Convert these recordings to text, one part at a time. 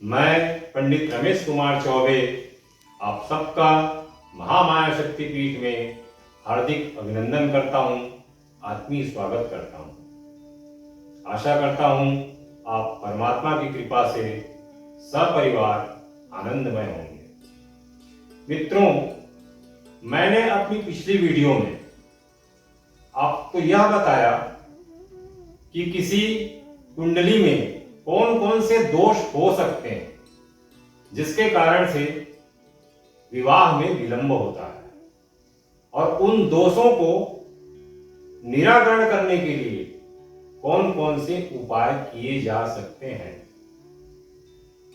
मैं पंडित रमेश कुमार चौबे आप सबका महामाया शक्तिपीठ में हार्दिक अभिनंदन करता हूं, आत्मीय स्वागत करता हूं। आशा करता हूं आप परमात्मा की कृपा से सपरिवार आनंदमय होंगे। मित्रों, मैंने अपनी पिछली वीडियो में आपको यह बताया कि किसी कुंडली में कौन कौन से दोष हो सकते हैं जिसके कारण से विवाह में विलंब होता है, और उन दोषों को निराकरण करने के लिए कौन कौन से उपाय किए जा सकते हैं।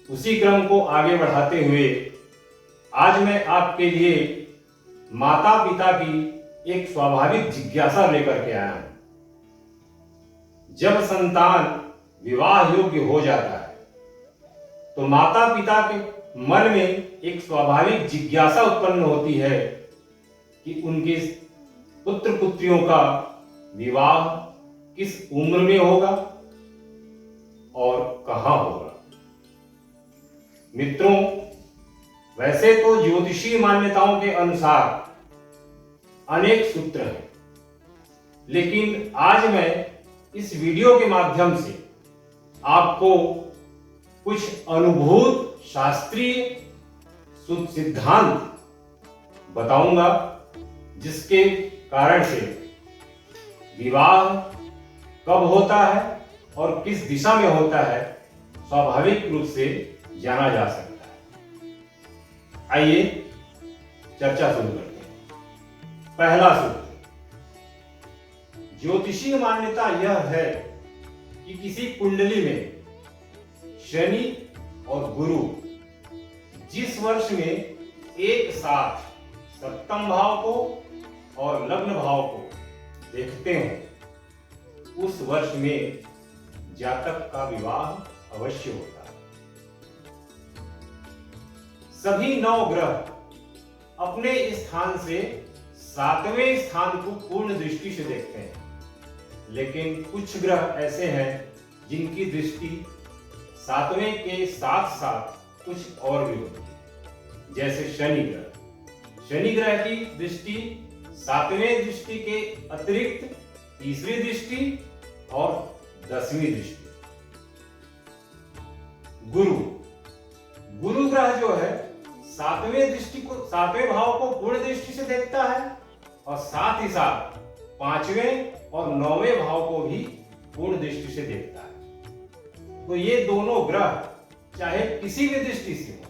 उसी क्रम को आगे बढ़ाते हुए आज मैं आपके लिए माता पिता की एक स्वाभाविक जिज्ञासा लेकर के आया हूं। जब संतान विवाह योग्य हो जाता है तो माता पिता के मन में एक स्वाभाविक जिज्ञासा उत्पन्न होती है कि उनके पुत्र पुत्रियों का विवाह किस उम्र में होगा और कहां होगा। मित्रों, वैसे तो ज्योतिषीय मान्यताओं के अनुसार अनेक सूत्र हैं, लेकिन आज मैं इस वीडियो के माध्यम से आपको कुछ अनुभूत शास्त्रीय सिद्धांत बताऊंगा जिसके कारण से विवाह कब होता है और किस दिशा में होता है स्वाभाविक रूप से जाना जा सकता है। आइए चर्चा शुरू करते हैं। पहला सूत्र, ज्योतिषीय मान्यता यह है कि किसी कुंडली में शनि और गुरु जिस वर्ष में एक साथ सप्तम भाव को और लग्न भाव को देखते हो, उस वर्ष में जातक का विवाह अवश्य होता है। सभी 9 ग्रह अपने स्थान से 7वें स्थान को पूर्ण दृष्टि से देखते हैं, लेकिन कुछ ग्रह ऐसे हैं जिनकी दृष्टि 7वें के साथ साथ कुछ और भी होती है। जैसे शनि ग्रह, शनि ग्रह की दृष्टि 7वें दृष्टि के अतिरिक्त तीसरी दृष्टि और 10वीं दृष्टि। गुरु ग्रह जो है 7वें भाव को पूर्ण दृष्टि से देखता है और साथ ही साथ 5वें और 9वें भाव को भी पूर्ण दृष्टि से देखता है। तो ये दोनों ग्रह चाहे किसी भी दृष्टि से हो,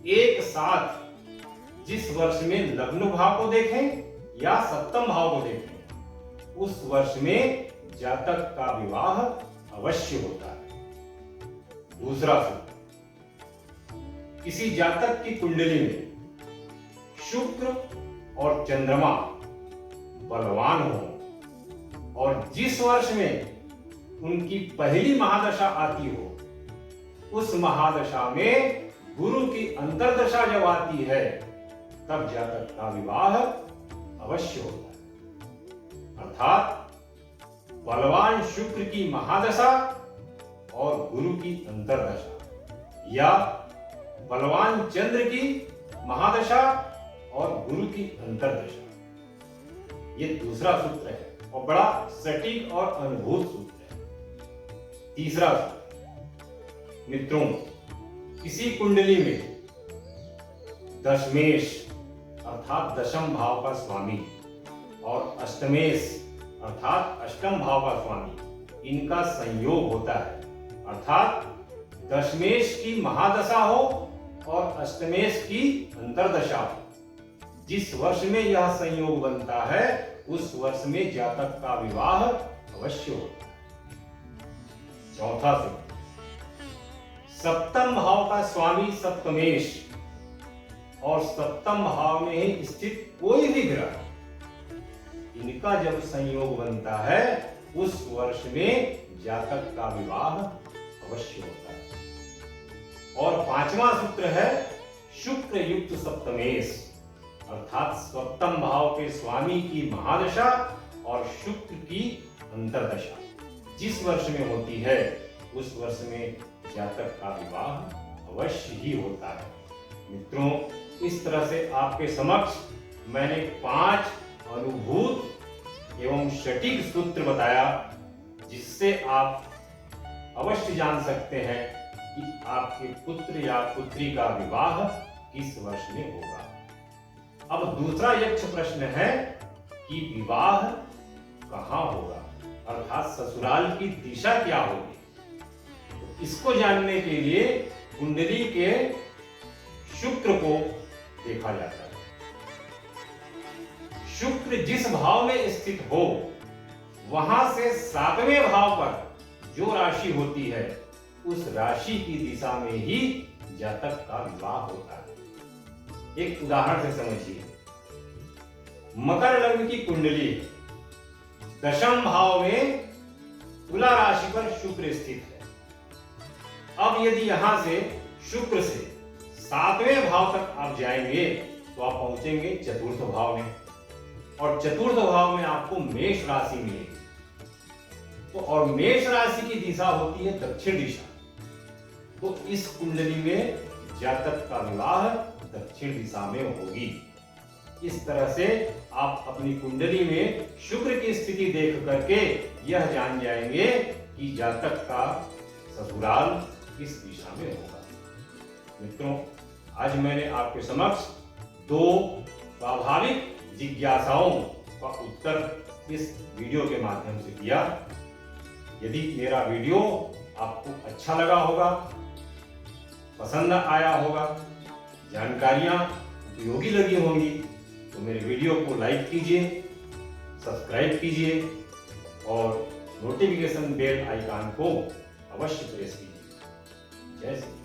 एक साथ जिस वर्ष में लग्न भाव को देखें या सप्तम भाव को देखें, उस वर्ष में जातक का विवाह अवश्य होता है। दूसरा सूत्र, किसी जातक की कुंडली में शुक्र और चंद्रमा बलवान हो और जिस वर्ष में उनकी पहली महादशा आती हो, उस महादशा में गुरु की अंतर्दशा जब आती है तब जातक का विवाह अवश्य होता है। अर्थात बलवान शुक्र की महादशा और गुरु की अंतर्दशा, या बलवान चंद्र की महादशा और गुरु की अंतर्दशा। ये दूसरा सूत्र है और बड़ा सटीक और अनुभूत सूत्र है। तीसरा सूत्र, मित्रों, किसी कुंडली में दशमेश अर्थात दशम भाव का स्वामी और अष्टमेश अर्थात अष्टम भाव का स्वामी, इनका संयोग होता है। अर्थात दशमेश की महादशा हो और अष्टमेश की अंतर्दशा हो, जिस वर्ष में यह संयोग बनता है उस वर्ष में जातक का विवाह अवश्य होता है। चौथा सूत्र, सप्तम भाव का स्वामी सप्तमेश और सप्तम भाव में ही स्थित कोई भी ग्रह, इनका जब संयोग बनता है उस वर्ष में जातक का विवाह अवश्य होता है। और 5वां सूत्र है शुक्र युक्त सप्तमेश, अर्थात सप्तम भाव के स्वामी की महादशा और शुक्र की अंतर्दशा जिस वर्ष में होती है उस वर्ष में जातक का विवाह अवश्य ही होता है। मित्रों, इस तरह से आपके समक्ष मैंने 5 अनुभूत एवं सटीक सूत्र बताया, जिससे आप अवश्य जान सकते हैं कि आपके पुत्र या पुत्री का विवाह किस वर्ष में होगा। अब दूसरा यक्ष प्रश्न है कि विवाह कहाँ होगा, अर्थात ससुराल की दिशा क्या होगी। तो इसको जानने के लिए कुंडली के शुक्र को देखा जाता है। शुक्र जिस भाव में स्थित हो, वहां से 7वें भाव पर जो राशि होती है, उस राशि की दिशा में ही जातक का विवाह होता है। एक उदाहरण से समझिए। मकर लग्न की कुंडली, 10वें भाव में तुला राशि पर शुक्र स्थित है। अब यदि यहां से शुक्र से 7वें भाव तक आप जाएंगे तो आप पहुंचेंगे चतुर्थ भाव में, और चतुर्थ भाव में आपको मेष राशि मिलेगी। तो और मेष राशि की दिशा होती है दक्षिण दिशा। तो इस कुंडली में जातक का विवाह दक्षिण दिशा में होगी। इस तरह से आप अपनी कुंडली में शुक्र की स्थिति देख करके यह जान जाएंगे कि जातक का ससुराल किस दिशा में होगा। मित्रों, आज मैंने आपके समक्ष 2 स्वाभाविक जिज्ञासाओं का उत्तर इस वीडियो के माध्यम से दिया। यदि मेरा वीडियो आपको अच्छा लगा होगा, पसंद आया होगा, जानकारियां उपयोगी लगी होंगी, तो मेरे वीडियो को लाइक कीजिए, सब्सक्राइब कीजिए और नोटिफिकेशन बेल आइकन को अवश्य प्रेस कीजिए। जय श्री